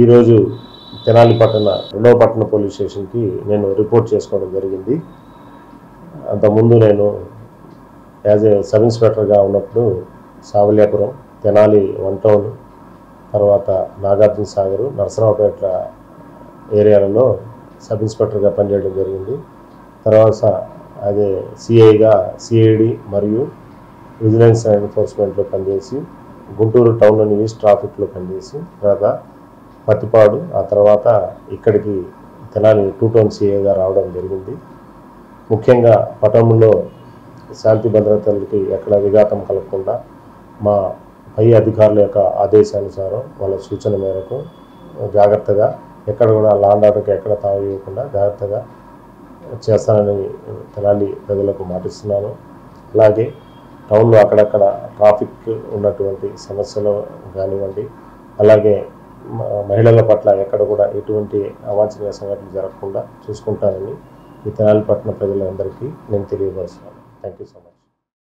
ఈరోజు తెనాలి పట్టణ రెండవ పట్టణ పోలీస్ స్టేషన్కి నేను రిపోర్ట్ చేసుకోవడం జరిగింది. అంతకుముందు నేను యాజ్ ఏ సబ్ ఇన్స్పెక్టర్గా ఉన్నప్పుడు సావల్యాపురం, తెనాలి 1 టౌన్, తర్వాత నాగార్జున సాగర్, నరసరావుపేట ఏరియాలలో సబ్ ఇన్స్పెక్టర్గా పనిచేయడం జరిగింది. తర్వాత అదే సిఐగా సిఐడి మరియు విజిలెన్స్ అండ్ ఎన్ఫోర్స్మెంట్లో పనిచేసి గుంటూరు టౌన్లోని ఈస్ట్ ట్రాఫిక్లో పనిచేసి తర్వాత పత్తిపాడు, ఆ తర్వాత ఇక్కడికి తెనాలి 2 టౌన్ సిఐగా రావడం జరిగింది. ముఖ్యంగా పట్టణంలో శాంతి భద్రతలకి ఎక్కడ విఘాతం కలగకుండా మా పై అధికారుల యొక్క ఆదేశానుసారం వాళ్ళ సూచన మేరకు జాగ్రత్తగా ఎక్కడ కూడా లాండ్ ఆర్డర్కి ఎక్కడ తావివ్వకుండా జాగ్రత్తగా చేస్తానని తెనాలి ప్రజలకు మాటిస్తున్నాను. అలాగే టౌన్లో అక్కడక్కడ ట్రాఫిక్ ఉన్నటువంటి సమస్యలు కానివ్వండి, అలాగే మహిళల పట్ల ఎక్కడ కూడా ఎటువంటి అవాంఛనీయ సంఘటనలు జరగకుండా చూసుకుంటానని ఈ తెనాలి పట్టణ ప్రజలందరికీ నేను తెలియపరుస్తున్నాను. Thank you so much.